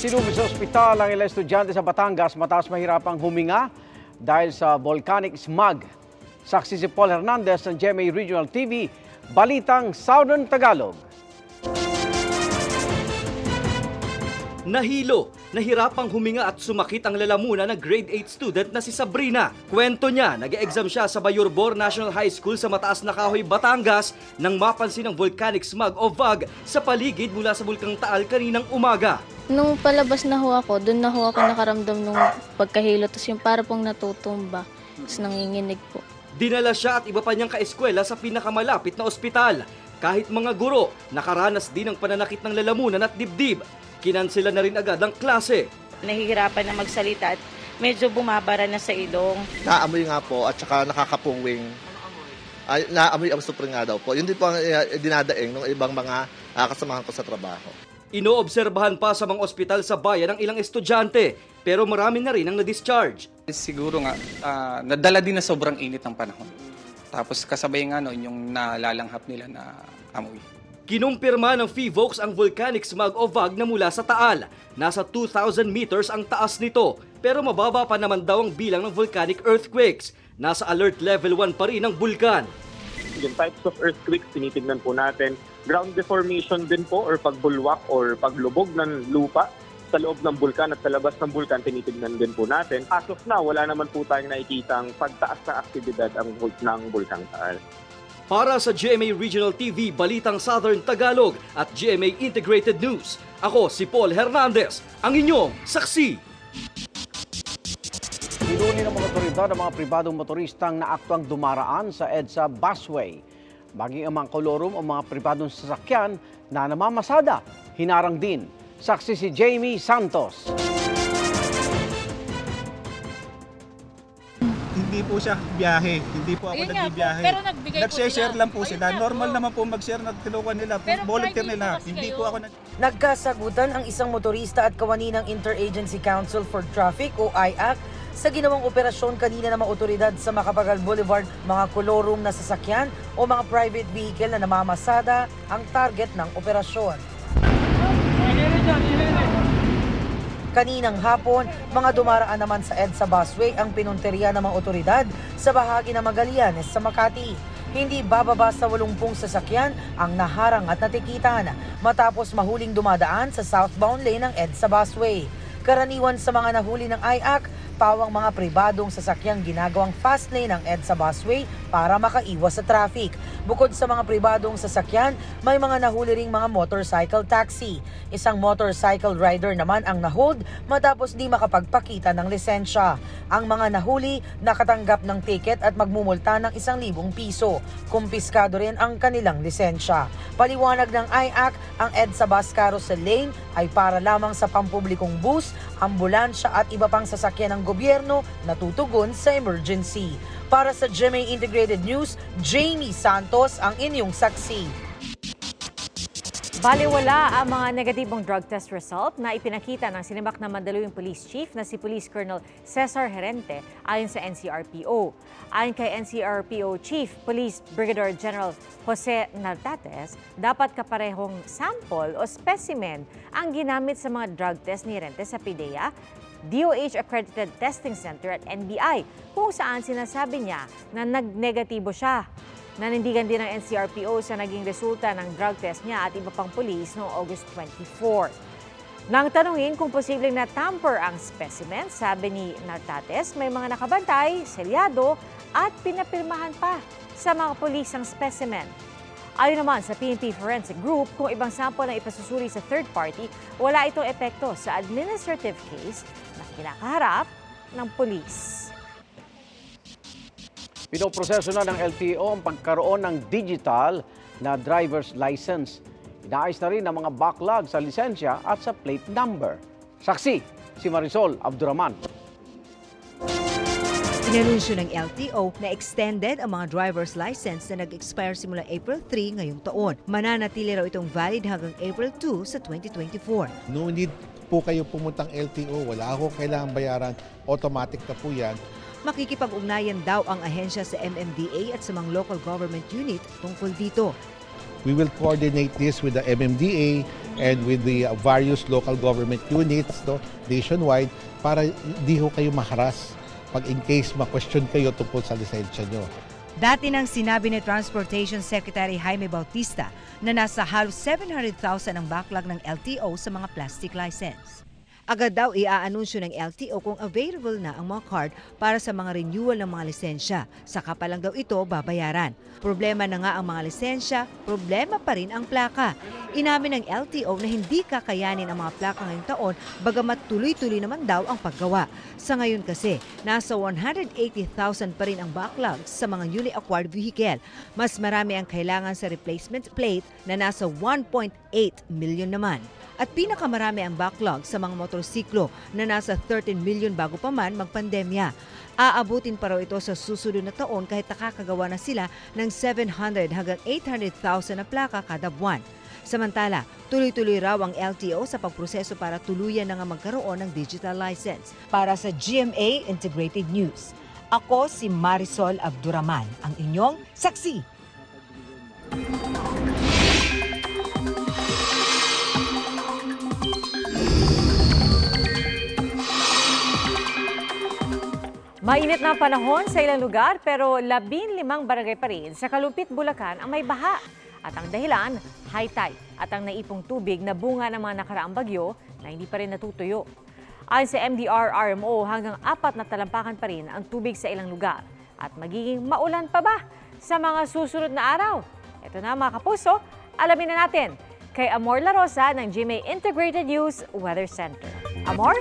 Sinugod sa ospital ang ilang estudyante sa Batangas matapos mahirapang huminga dahil sa volcanic smog. Saksi si Paul Hernandez ng GMA Regional TV, Balitang Southern Tagalog. Nahilo, nahirapang huminga at sumakit ang lalamunan ng grade 8 student na si Sabrina. Kwento niya, nag-e-exam siya sa Bayorbor National High School sa Mataas na Kahoy, Batangas nang mapansin ang volcanic smog o VOG sa paligid mula sa Bulkang Taal kaninang umaga. Nung palabas na ho ako, doon na ho ako nakaramdam nung pagkahilo, tapos yung para pong natutumba, tapos nanginginig po. Dinala siya at iba pa niyang kaeskwela sa pinakamalapit na ospital. Kahit mga guro, nakaranas din ng pananakit ng lalamunan at dibdib. Kinansela na rin agad ang klase. Nahihirapan na magsalita at medyo bumabara na sa ilong. Naamoy nga po at saka nakakapungwing. Naamoy ang supre nga daw po. Yun din po ang dinadaing ng ibang mga kasamahan ko sa trabaho. Inoobserbahan pa sa mga ospital sa bayan ang ilang estudyante, pero marami na rin ang na-discharge. Siguro nga, nadala din na sobrang init ng panahon. Tapos kasabay nga yung nalalanghap nila na amoy. Kinumpirma ng PHIVOLCS ang volcanic smog o VOG na mula sa Taal. Nasa 2,000 meters ang taas nito, pero mababa pa naman daw ang bilang ng volcanic earthquakes. Nasa alert level 1 pa rin ang bulkan. Yung types of earthquakes, tinitignan po natin. Ground deformation din po or pagbulwak or paglubog ng lupa sa loob ng bulkan at sa labas ng bulkan, tinitignan din po natin. As of now, wala naman po tayong nakikitang pagtaas ng aktibidad ng Bulkang Taal. Para sa GMA Regional TV, Balitang Southern Tagalog at GMA Integrated News, ako si Paul Hernandez, ang inyong saksi. Hinuli ng mga otoridad ang mga pribadong motoristang naaktuang dumaraan sa EDSA busway. Maging ang mga kolorum o mga pribadong sasakyan na namamasada, hinarang din. Saksi si Jamie Santos. Hindi po siya biyahe. Hindi po ako nagbibiyahe. Pero nagbigay po Nagse-share sila. lang po sila. Normal naman po mag-share na tinukuha nila. Volunteer nila. Hindi po ako Nagkasagutan ang isang motorista at kawani ng Interagency Council for Traffic o IAC sa ginawang operasyon kanina ng mga otoridad sa Macapagal Boulevard. Mga kolorum na sasakyan o mga private vehicle na namamasada ang target ng operasyon. Kaninang hapon, mga dumaraan naman sa EDSA busway ang pinunteriya ng mga otoridad sa bahagi ng Magallanes sa Makati. Hindi bababa sa 80 sasakyan ang naharang at natikitan matapos mahuling dumadaan sa southbound lane ng EDSA busway. Karaniwan sa mga nahuli ng IAC, pawang mga pribadong sasakyang ginagawang fast lane ng EDSA busway para makaiwas sa traffic. Bukod sa mga pribadong sasakyan, may mga nahuli ring mga motorcycle taxi. Isang motorcycle rider naman ang nahold matapos di makapagpakita ng lisensya. Ang mga nahuli nakatanggap ng ticket at magmumulta ng 1,000 piso. Kumpiskado rin ang kanilang lisensya. Paliwanag ng IAC, ang EDSA bus carousel lane ay para lamang sa pampublikong bus, ambulansya at iba pang sasakyan ng gobyerno na tutugon sa emergency. Para sa GMA Integrated News, Jamie Santos ang inyong saksi. Baliwala ang mga negatibong drug test result na ipinakita ng sinimbak na Mandaluyong Police Chief na si Police Colonel Cesar Herente ayon sa NCRPO. Ayon kay NCRPO Chief Police Brigadier General Jose Nartates, dapat kaparehong sample o specimen ang ginamit sa mga drug test ni Herente sa PIDEA, DOH Accredited Testing Center at NBI, kung saan sinasabi niya na nag-negatibo siya. Nanindigan din ng NCRPO sa naging resulta ng drug test niya at iba pang pulis noong August 24. Nang tanungin kung posibleng na-tamper ang specimen, sabi ni Nartates, may mga nakabantay, selyado at pinapirmahan pa sa mga pulis ang specimen. Ayon naman sa PNP Forensic Group, kung ibang sample na ipasusuri sa third party, wala itong epekto sa administrative case na kinakaharap ng pulis. Pinoproseso na ng LTO ang pagkaroon ng digital na driver's license. Inaayos na rin ang mga backlog sa lisensya at sa plate number. Saksi, si Marisol Abduraman. Inanunsyo ng LTO na extended ang mga driver's license na nag-expire simula April 3 ngayong taon. Mananatili raw itong valid hanggang April 2 sa 2024. No need po kayo pumuntang LTO. Wala ako kailangang bayaran. Automatic na po yan. Makikipag-ugnayan daw ang ahensya sa MMDA at sa mga local government unit tungkol dito. We will coordinate this with the MMDA and with the various local government units nationwide para di ho kayo maharas pag in case ma-question kayo tungkol sa lisensya nyo. Dati nang sinabi ni Transportation Secretary Jaime Bautista na nasa halos 700,000 ang backlog ng LTO sa mga plastic license. Agad daw iaanunsyo ng LTO kung available na ang mga card para sa mga renewal ng mga lisensya. Saka pa lang daw ito babayaran. Problema na nga ang mga lisensya, problema pa rin ang plaka. Inamin ng LTO na hindi kakayanin ang mga plaka ngayong taon bagamat tuloy-tuloy naman daw ang paggawa. Sa ngayon kasi, nasa 180,000 pa rin ang backlog sa mga newly acquired vehicle. Mas marami ang kailangan sa replacement plate na nasa 1.8 million naman. At pinakamarami ang backlog sa mga motorsiklo na nasa 13 million bago pa man magpandemya. Aabutin pa raw ito sa susunod na taon kahit nakakagawa na sila ng 700 hanggang 800,000 na plaka kada buwan. Samantala, tuloy-tuloy raw ang LTO sa pagproseso para tuluyan na nga magkaroon ng digital license. Para sa GMA Integrated News, ako si Marisol Abduraman, ang inyong saksi. Mainit na panahon sa ilang lugar pero 15 barangay pa rin sa Kalupit, Bulacan ang may baha. At ang dahilan, high tide at ang naipong tubig na bunga ng mga nakaraang bagyo na hindi pa rin natutuyo. Ayon sa MDR-RMO, hanggang 4 na talampakan pa rin ang tubig sa ilang lugar. At magiging maulan pa ba sa mga susunod na araw? Ito na mga kapuso, alamin na natin kay Amor La Rosa ng GMA Integrated News Weather Center. Amor?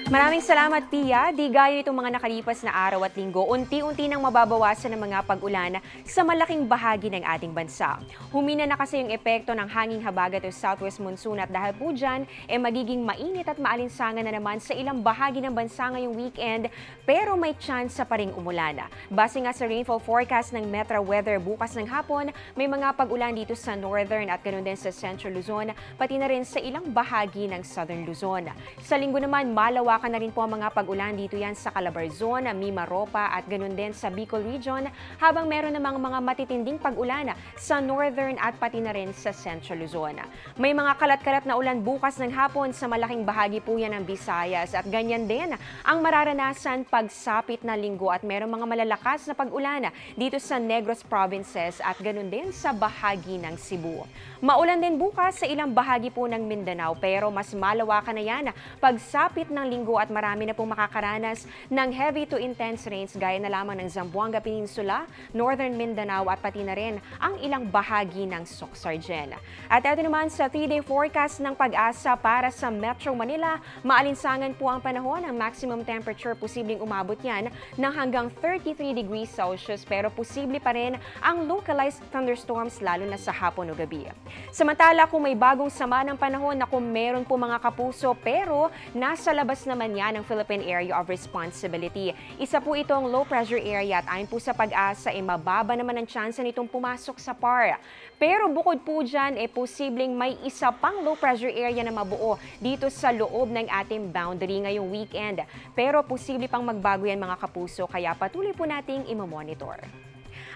Maraming salamat, Pia. Di gaya itong mga nakalipas na araw at linggo, unti-unti nang mababawasan ng mga pag-ulan sa malaking bahagi ng ating bansa. Humina na kasi yung epekto ng hanging habagat o southwest monsoon at dahil po dyan, magiging mainit at maalinsangan na naman sa ilang bahagi ng bansa ngayong weekend, pero may chance pa ring umulan. Base nga sa rainfall forecast ng Metro Weather bukas ng hapon, may mga pag-ulan dito sa northern at ganoon din sa central Luzon, pati na rin sa ilang bahagi ng southern Luzon. Sa linggo naman, malawakan na rin po ang mga pag-ulan dito yan sa Calabarzon, Mimaropa at ganoon din sa Bicol Region, habang meron namang mga matitinding pag-ulan sa northern at pati na rin sa central Luzon. May mga kalat-kalat na ulan bukas ng hapon sa malaking bahagi po yan ng Visayas at ganyan din ang mararanasan pagsapit na linggo at meron mga malalakas na pag-ulan dito sa Negros Provinces at ganoon din sa bahagi ng Cebu. Maulan din bukas sa ilang bahagi po ng Mindanao pero mas malawakan na yan pagsapit ng linggo at marami na pong makakaranas ng heavy to intense rains gaya na lamang ng Zamboanga Peninsula, Northern Mindanao at pati na rin ang ilang bahagi ng Soc-Sargen. At ito naman sa 3-day forecast ng Pag-asa para sa Metro Manila, maalinsangan po ang panahon. Ang maximum temperature posibleng umabot yan ng hanggang 33 degrees Celsius pero posible pa rin ang localized thunderstorms lalo na sa hapon o gabi. Samantala kung may bagong sama ng panahon na kung meron po mga kapuso pero nasa labas naman yan ng Philippine Area of Responsibility. Isa po itong low pressure area at ayon po sa Pag-asa mababa naman ang tsansa nitong pumasok sa PAR. Pero bukod po dyan posibleng may isa pang low pressure area na mabuo dito sa loob ng ating boundary ngayong weekend. Pero posible pang magbago yan mga kapuso kaya patuloy po nating imamonitor.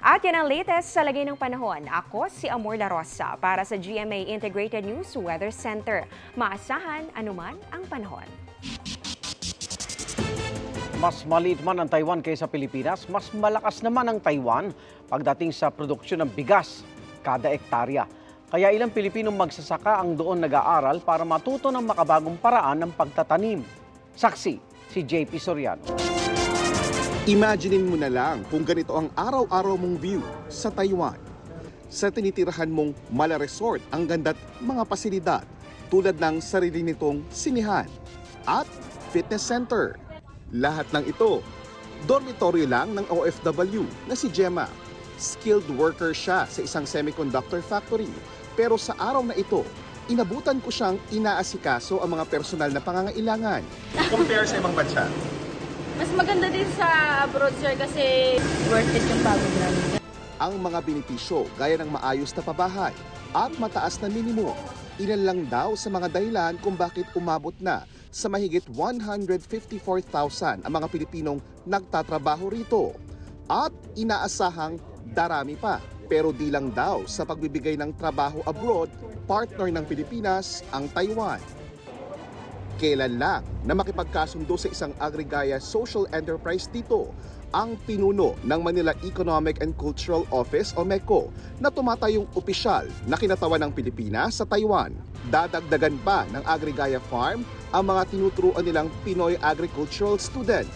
At yan ang latest sa lagay ng panahon. Ako si Amor La Rosa para sa GMA Integrated News Weather Center. Maasahan anuman ang panahon. Mas maliit man ang Taiwan kaysa Pilipinas, mas malakas naman ang Taiwan pagdating sa produksyon ng bigas kada ektarya. Kaya ilang Pilipinong magsasaka ang doon nag-aaral para matuto ng makabagong paraan ng pagtatanim. Saksi si JP Soriano. Imaginein mo na lang kung ganito ang araw-araw mong view sa Taiwan. Sa tinitirahan mong mala resort ang ganda't mga pasilidad tulad ng sarili nitong sinihan at fitness center. Lahat ng ito, dormitoryo lang ng OFW na si Gemma. Skilled worker siya sa isang semiconductor factory. Pero sa araw na ito, inabutan ko siyang inaasikaso ang mga personal na pangangailangan. Compare sa ibang bansa. Mas maganda din sa abroad, sir, kasi worth it yung pagod namin. Ang mga benepisyo gaya ng maayos na pabahay at mataas na minimo, ilan lang daw sa mga dahilan kung bakit umabot na sa mahigit 154,000 ang mga Pilipinong nagtatrabaho rito. At inaasahang darami pa. Pero di lang daw sa pagbibigay ng trabaho abroad, partner ng Pilipinas ang Taiwan. Kailan lang na makipagkasundo sa isang Agrigaya social enterprise dito ang pinuno ng Manila Economic and Cultural Office o MECO na tumatayong opisyal na kinatawan ng Pilipinas sa Taiwan. Dadagdagan pa ng Agrigaya Farm ang mga tinuturuan nilang Pinoy agricultural student.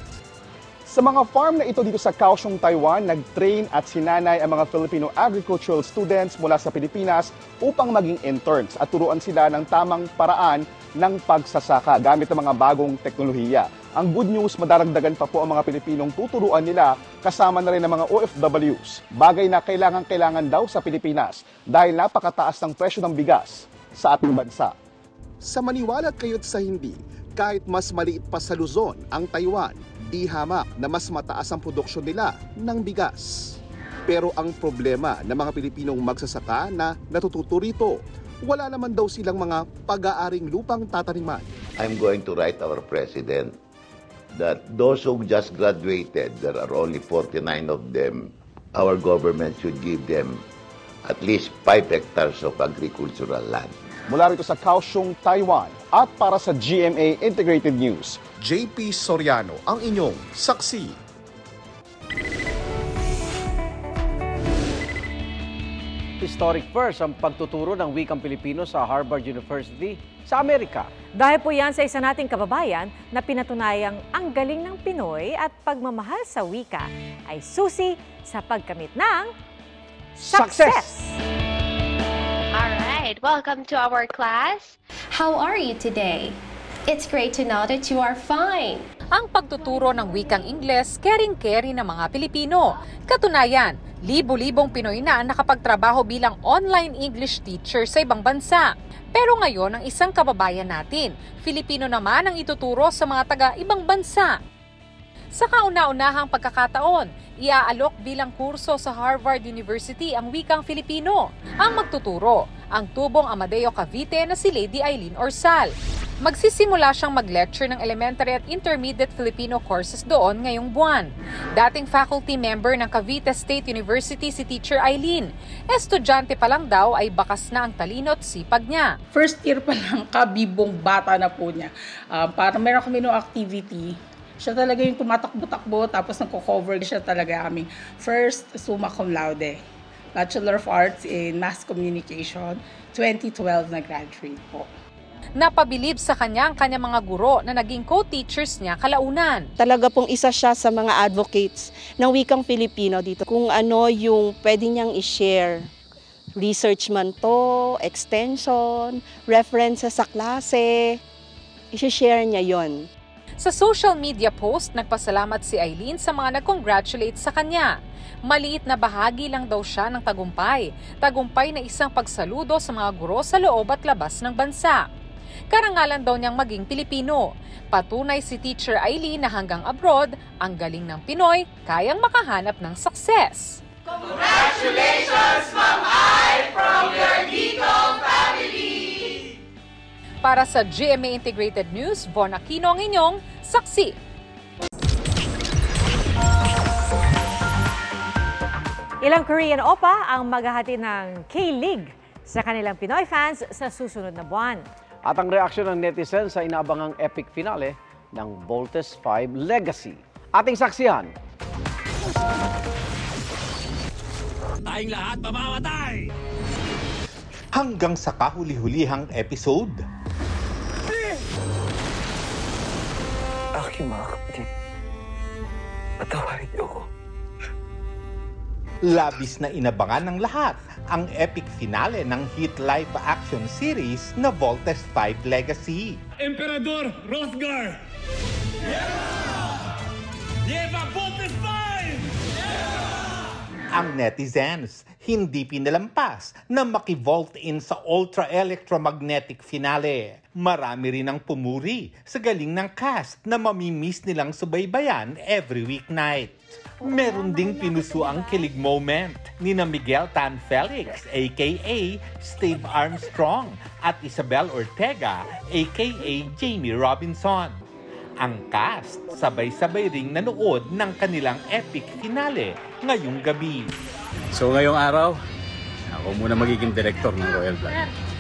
Sa mga farm na ito dito sa Kaohsiung, Taiwan, nag-train at sinanay ang mga Filipino agricultural students mula sa Pilipinas upang maging interns at turuan sila ng tamang paraan ng pagsasaka gamit ang mga bagong teknolohiya. Ang good news, madaragdagan pa po ang mga Pilipinong tuturuan nila kasama na rin ang mga OFWs. Bagay na kailangan daw sa Pilipinas dahil napakataas ng presyo ng bigas sa ating bansa. Sa maniwala kayo't sa hindi, kahit mas maliit pa sa Luzon ang Taiwan, di hamak na mas mataas ang produksyon nila ng bigas. Pero ang problema ng mga Pilipinong magsasaka na natututo rito, wala naman daw silang mga pag-aaring lupang tataniman. I'm going to write our president that those who just graduated, there are only 49 of them, our government should give them at least 5 hectares of agricultural land. Mula rito sa Kaohsiung, Taiwan, at para sa GMA Integrated News, JP Soriano ang inyong saksi. Historic first ang pagtuturo ng wikang Pilipino sa Harvard University sa Amerika. Dahil po yan sa isa nating kababayan na pinatunayang ang galing ng Pinoy at pagmamahal sa wika ay susi sa pagkamit ng success! Alright, welcome to our class. How are you today? It's great to know that you are fine. Ang pagtuturo ng wikang Ingles, caring-carry ng mga Pilipino. Katunayan, libo-libong Pinoy na nakapagtrabaho bilang online English teacher sa ibang bansa. Pero ngayon, ang isang kababayan natin, Filipino naman ang ituturo sa mga taga-ibang bansa. Sa kauna-unahang pagkakataon, iaalok bilang kurso sa Harvard University ang wikang Filipino. Ang magtuturo, ang tubong Amadeo Cavite na si Lady Eileen Orsal. Magsisimula siyang mag-lecture ng elementary at intermediate Filipino courses doon ngayong buwan. Dating faculty member ng Cavite State University si Teacher Eileen. Estudyante pa lang daw ay bakas na ang talino at sipag niya. First year pa lang, kabibong bata na po niya. Para meron kami no activity, siya talaga yung tumatakbo-takbo tapos nagko-cover siya talaga aming first summa cum laude. Bachelor of Arts in Mass Communication, 2012 na graduate po. Napabilib sa kanya ang kanyang mga guro na naging co-teachers niya kalaunan. Talaga pong isa siya sa mga advocates ng wikang Filipino dito. Kung ano yung pwede niyang i-share. Research man to, extension, references sa klase, i-share niya yon. Sa social media post, nagpasalamat si Eileen sa mga nag-congratulate sa kanya. Maliit na bahagi lang daw siya ng tagumpay. Tagumpay na isang pagsaludo sa mga guro sa loob at labas ng bansa. Karangalan daw niyang maging Pilipino. Patunay si Teacher Eileen na hanggang abroad, ang galing ng Pinoy kayang makahanap ng success. Congratulations, Ma'am Ai, from your Digong family! Para sa GMA Integrated News, Von Aquino ang inyong saksi. Ilang Korean Oppa ang maghahatid ng K-League sa kanilang Pinoy fans sa susunod na buwan. At ang reaksyon ng netizen sa inaabangang epic finale ng Voltes 5 Legacy. Ating saksihan. Tayong lahat mamamatay! Hanggang sa kahuli-hulihang episode. Aking mga kapatid, patawarin niyo ako. Labis na inabangan ng lahat ang epic finale ng hit live action series na Voltes 5 Legacy. Emperador Rosgar! Lleva Voltes 5! Ang netizens hindi pinalampas na maki-vault in sa ultra-electromagnetic finale. Marami rin ang pumuri sa galing ng cast na mamimiss nilang subaybayan every weeknight. Meron ding pinuso ang kilig moment ni na Miguel Tan Felix aka Steve Armstrong at Isabel Ortega aka Jamie Robinson. Ang cast sabay-sabay ring nanood ng kanilang epic finale ngayong gabi. So ngayong araw, ako muna magiging director ng Royal Blood.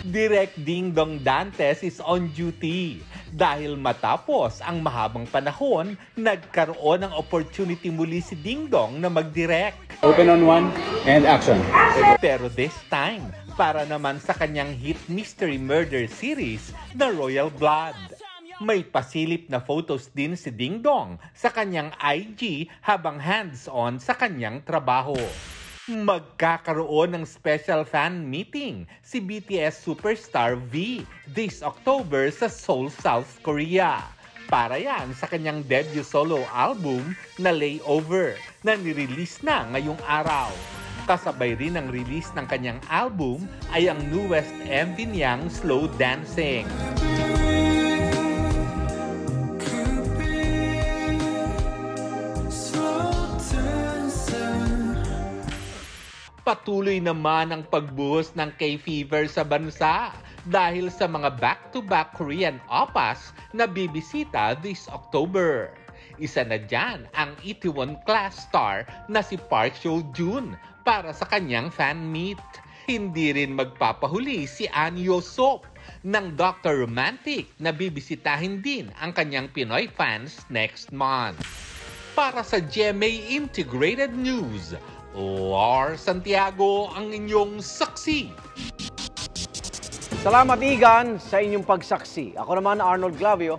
Direk Ding Dong Dantes is on duty dahil matapos ang mahabang panahon, nagkaroon ng opportunity muli si Ding Dong na mag-direct. Open on 1 and action. Pero this time, para naman sa kanyang hit mystery murder series na Royal Blood. May pasilip na photos din si Ding Dong sa kanyang IG habang hands-on sa kanyang trabaho. Magkakaroon ng special fan meeting si BTS superstar V this October sa Seoul, South Korea. Para yan sa kanyang debut solo album na Layover na nirelease na ngayong araw. Kasabay rin ng release ng kanyang album ay ang newest MV niyang Slow Dancing. Patuloy naman ang pagbuhos ng K-fever sa bansa dahil sa mga back-to-back Korean oppas na bibisita this October. Isa na dyan ang Itaewon Class star na si Park Seo-joon para sa kanyang fan meet. Hindi rin magpapahuli si Ahn Hyo-sop ng Dr. Romantic na bibisitahin din ang kanyang Pinoy fans next month. Para sa GMA Integrated News, Lar Santiago ang inyong saksi. Salamat Igan sa inyong pagsaksi. Ako naman Arnold Glavio.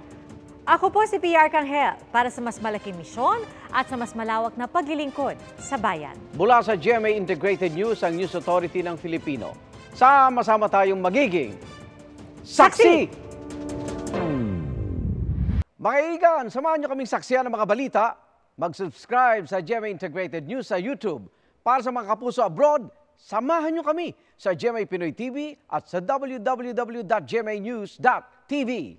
Ako po si PR Kanghel para sa mas malaking misyon at sa mas malawak na paglilingkod sa bayan. Mula sa GMA Integrated News, ang News Authority ng Filipino. Sama-sama tayong magiging saksi! Mga Igan, samahan nyo kaming saksiyan ng mga balita. Mag-subscribe sa GMA Integrated News sa YouTube. Para sa mga kapuso abroad, samahan nyo kami sa GMA Pinoy TV at sa www.gmanews.tv.